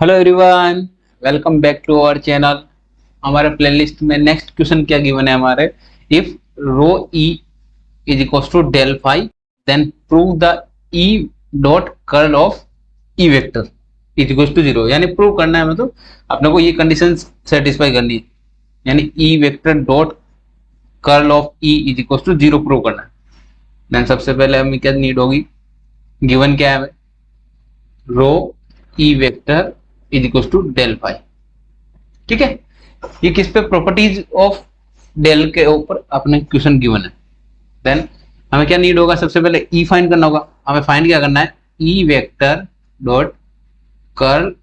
Hello everyone, welcome back to our channel. हमारे playlist में next question क्या given है हमारे, if rho E is equals to del phi then prove the E dot curl of E vector is equals to zero. यानी prove करना है, मतलब अपने को ये कंडीशन सेटिस्फाई करनी है, यानी E vector dot curl of E is equals to zero prove करना है। देन सबसे पहले हमें क्या नीड होगी, गिवन क्या है हमें, rho E vector is equals to del phi. ठीक है, ये किस पे, प्रॉपर्टीज ऑफ डेल के ऊपर अपने क्वेश्चन गिवन है। देन हमें क्या नीड होगा, सबसे पहले ई फाइंड करना होगा। हमें फाइंड क्या करना है, E vector dot curl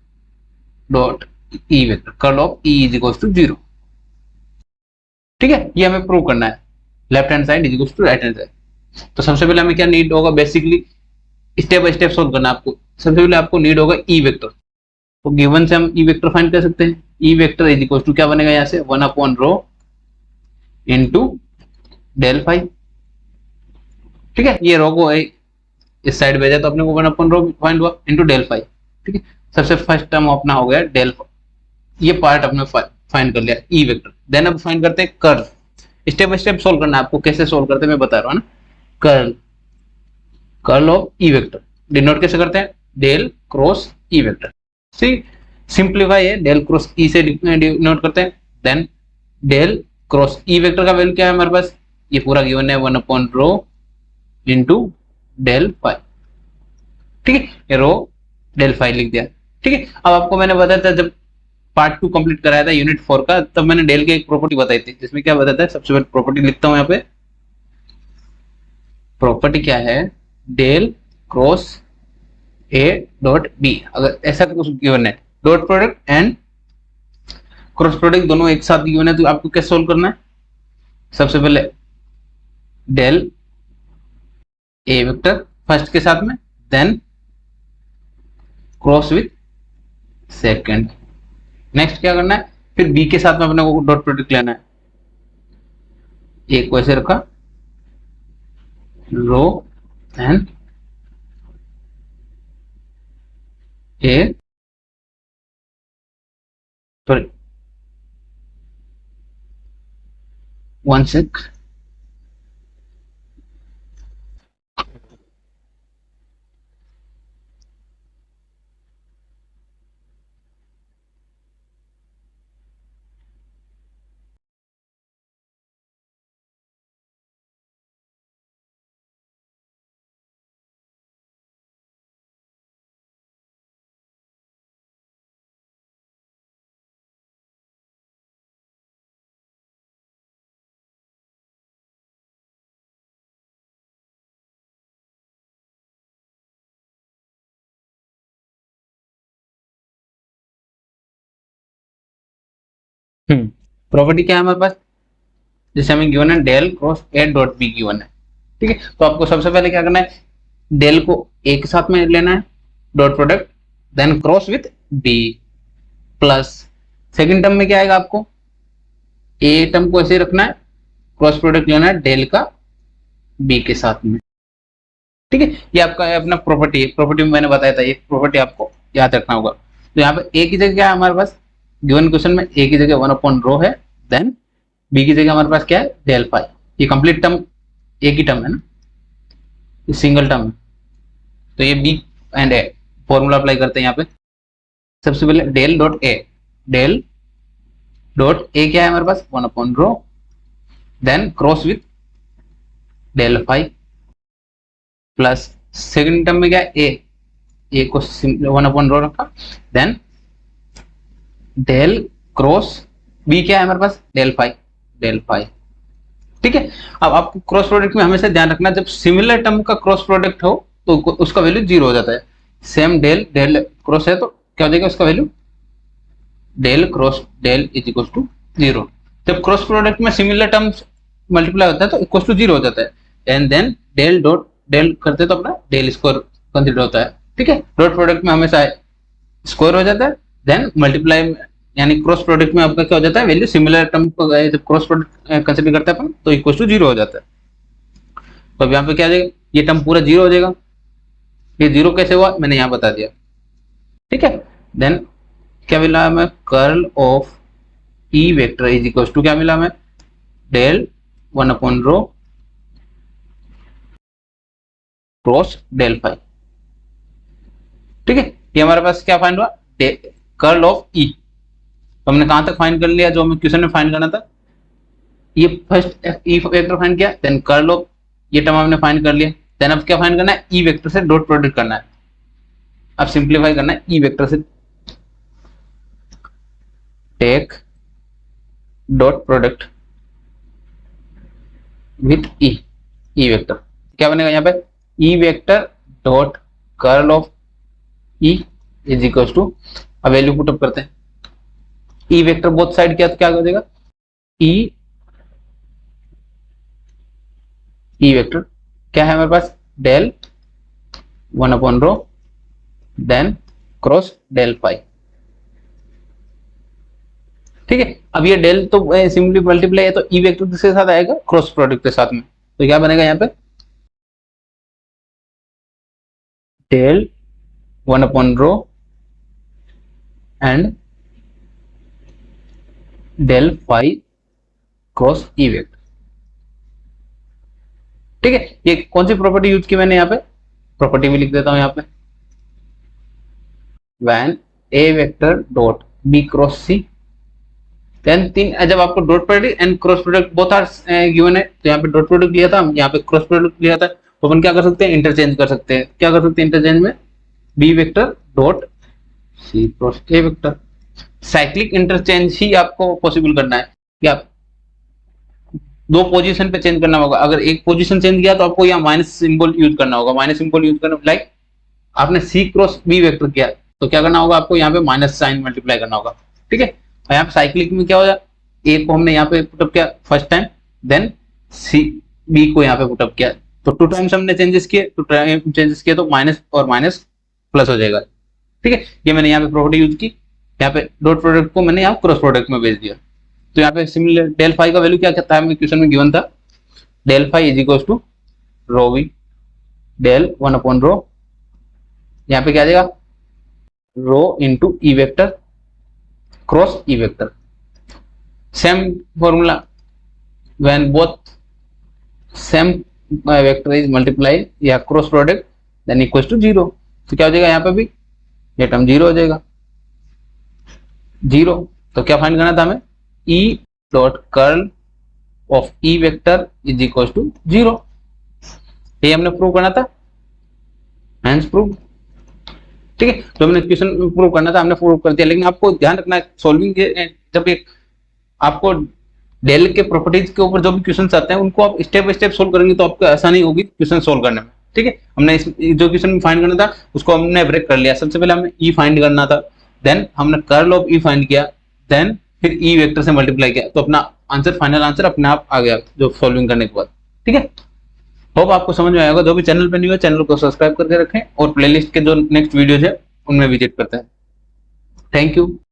dot E vector curl of E is equals to zero. ठीक है, ये हमें प्रूव करना है, left hand side is equals to right hand side. तो सबसे पहले हमें क्या नीड होगा, basically step by step solve करना है आपको। सबसे पहले आपको नीड होगा ई वेक्टर। तो गिवन से हम ई वेक्टर फाइंड कर सकते हैं। E vector is equal to क्या बनेगा, यहाँ से 1 upon rho into del phi. ठीक है, ये रो को इस साइड भेजा तो अपने को 1 अपॉन रो फाइंड हुआ इंटू डेल फाई। ठीक है, सबसे फर्स्ट टर्म अपना हो गया डेल फाई, ये पार्ट अपने फाइंड कर लिया ई वेक्टर। देन अब फाइंड करते हैं curl. Step by step solve करना है आपको, कैसे सोल्व करते हैं मैं बता रहा हूँ ना। Curl curl of E vector denote कैसे करते हैं, del cross E vector. Simplify है, डेल क्रॉस ई से डिनोट करते हैं। Then del cross E vector का वैल्यू क्या है हमारे पास, ये पूरा गिवन है 1 upon rho into del phi. ठीक है, ये रो डेल फाई लिख दिया। ठीक है, अब आपको मैंने बताया था जब पार्ट 2 कंप्लीट कराया था यूनिट 4 का, तब मैंने डेल की एक प्रॉपर्टी बताई थी, जिसमें क्या बताता है, सबसे पहले प्रॉपर्टी लिखता हूं यहाँ पे। प्रॉपर्टी क्या है, del cross A dot B. अगर ऐसा कुछ गिवन है, dot product and cross product दोनों एक साथ गिवन है, तो आपको कैसे सोल्व करना है। सबसे पहले डेल ए वेक्टर फर्स्ट के साथ में, then cross with second. Next क्या करना है, फिर बी के साथ में अपने को डॉट प्रोडक्ट लेना है। ए को ऐसे रखा, rho and A sorry 1 sec. Property क्या है हमारे पास, जैसे हमें गिवन है del cross A dot B given है। ठीक है, तो आपको सबसे पहले क्या करना है, डेल को ए के साथ में लेना है, dot product, then cross with B, plus second term में क्या आएगा, आपको ए टर्म को ऐसे रखना है, क्रॉस प्रोडक्ट लेना है डेल का बी के साथ में। ठीक है, ये आपका है अपना प्रॉपर्टी है। प्रॉपर्टी में मैंने बताया था, ये प्रॉपर्टी आपको याद रखना होगा। तो यहाँ पे ए की जगह क्या है हमारे पास, गिवन क्वेश्चन में ए की जगह 1 अपॉन रो है, देन बी की जगह हमारे पास क्या है, डेल फाई। ये कंप्लीट टर्म ए की टर्म है ना, ये सिंगल टर्म है, तो ये B and A formula apply करते हैं यहाँ पे। सबसे पहले del dot A, del dot A क्या है हमारे पास, 1 upon rho, then cross with del phi, plus second term में क्या है, ए को 1 अपॉन रो रखा, देन डेल क्रॉस बी क्या है हमारे पास, डेल फाई, डेल फाई। ठीक है, अब आपको क्रॉस प्रोडक्ट में हमेशा ध्यान रखना, जब सिमिलर टर्म का क्रॉस प्रोडक्ट हो तो उसका वैल्यू 0 हो जाता है। सेम डेल डेल क्रॉस है तो क्या हो जाएगा उसका value, del cross del is equal to 0। जब क्रॉस प्रोडक्ट में सिमिलर टर्म्स मल्टीप्लाई होता है तो इक्वल टू 0 हो जाता है, and then del dot del करते तो अपना डेल स्क्वायर कंसीडर होता है। ठीक है, डॉट प्रोडक्ट में हमेशा स्क्वायर हो जाता है, देन मल्टीप्लाई यानी क्रॉस प्रोडक्ट में आपका क्या हो जाता है, वैल्यू सिमिलर टर्म को जब क्रॉस प्रोडक्ट कंसीडर करते हैं अपन तो इक्वल टू 0 हो जाता है। तो अब यहाँ पे क्या आ जाएगा, ये टर्म पूरा 0 हो जाएगा। ये 0 कैसे हुआ मैंने यहाँ बता दिया। ठीक है, देन क्या मिला हमें, curl of E vector is equal to क्या मिला हमें, डेल 1/रो क्रॉस डेल फाई। ठीक है, ये हमारे पास क्या फाइंड हुआ, कर्ल ऑफ ई। तो हमने कहां तक फाइंड कर लिया जो हमें क्वेश्चन में फाइंड करना था, ये फर्स्ट ई वेक्टर फाइंड किया, देन कर्ल ऑफ ये टर्म हमने फाइंड कर लिया, देन अब क्या फाइंड करना है, ई वेक्टर से डॉट प्रोडक्ट करना है। अब सिंप्लीफाई करना है, ई वेक्टर से take dot product with E vector, क्या बनेगा यहाँ पे, E vector dot curl of E is equal to, अब वैल्यू पुटअप करते हैं, ई वेक्टर बोथ साइड किया तो क्या हो जाएगा, ई वेक्टर क्या है हमारे पास, डेल 1/रो देन क्रॉस डेल फाई। ठीक है, अब ये डेल तो सिंपली मल्टीप्लाई है, तो ई वेक्टर किसके साथ आएगा, क्रॉस प्रोडक्ट के साथ में, तो क्या बनेगा यहाँ पे, डेल 1/रो and del phi cross E vector. ठीक है, ये कौन सी प्रॉपर्टी यूज की मैंने यहाँ पे, प्रॉपर्टी भी लिख देता हूं यहाँ पे, when A vector dot B cross C, then तीन, जब आपको dot product and cross product both are given है, तो यहाँ पे डॉट प्रोडक्ट लिया था, यहाँ पे क्रॉस प्रोडक्ट लिया था, तो अपन क्या कर सकते हैं, इंटरचेंज कर सकते हैं, क्या कर सकते हैं इंटरचेंज में, B vector dot C cross A vector. Cyclic interchange ही आपको पॉसिबल करना है कि आप दो पोजीशन पे चेंज करना होगा, अगर एक पोजीशन चेंज किया तो आपको यहाँ माइनस सिंबल यूज करना होगा, माइनस सिंबल यूज करना, लाइक आपने सी क्रॉस बी वेक्टर किया तो क्या करना होगा, आपको यहाँ पे माइनस साइन मल्टीप्लाई करना होगा। ठीक है, और यहाँ पे साइक्लिक में क्या हो जाए, ए को हमने यहाँ पे पुटअप किया first time, then C B को यहाँ पे पुटअप किया, तो 2 टाइम्स हमने चेंजेस किए, 2 टाइम चेंजेस किए तो माइनस और माइनस प्लस हो जाएगा। ठीक है, ये मैंने यहाँ पे प्रॉपर्टी यूज की, यहाँ पे डॉट प्रोडक्ट को मैंने यहाँ क्रॉस प्रोडक्ट में भेज दिया, तो यहाँ पे सिमिलर डेल फाई का वैल्यू क्या कहता है, क्वेश्चन में गिवन था, del phi is equal to rho V del 1/रो, यहाँ पे क्या आ जाएगा, rho into E vector cross E vector, same formula, when both same vector is multiply या cross product then equals to 0, तो क्या हो जाएगा यहाँ पे भी, ये टर्म 0 हो जाएगा, 0, तो क्या फाइंड करना था हमें, E dot curl of E vector is equal to 0, ये हमने प्रूव करना था, हैंस प्रूव। ठीक है, तो हमने क्वेश्चन प्रूव करना था, हमने प्रूव कर दिया, लेकिन आपको ध्यान रखना है सॉल्विंग के, जब एक आपको डेल के प्रॉपर्टीज के ऊपर जो भी क्वेश्चन आते हैं उनको आप स्टेप बाय स्टेप सोल्व करेंगे तो आपको आसानी होगी क्वेश्चन सोल्व करने में। ठीक है, हमने जो क्वेश्चन फाइंड करना था उसको हमने ब्रेक कर लिया, सबसे पहले हमें ई फाइंड करना था, देन हमने कर्ल ऑफ ई फाइंड किया, देन फिर ई वेक्टर से मल्टीप्लाई किया, तो अपना आंसर, फाइनल आंसर अपने आप आ गया जो सॉल्विंग करने के बाद। ठीक है, होप आपको समझ में आएगा, जो भी चैनल पे न्यू है चैनल को सब्सक्राइब करके रखें और प्लेलिस्ट के जो नेक्स्ट वीडियोज है उनमें विजिट करते हैं। Thank you.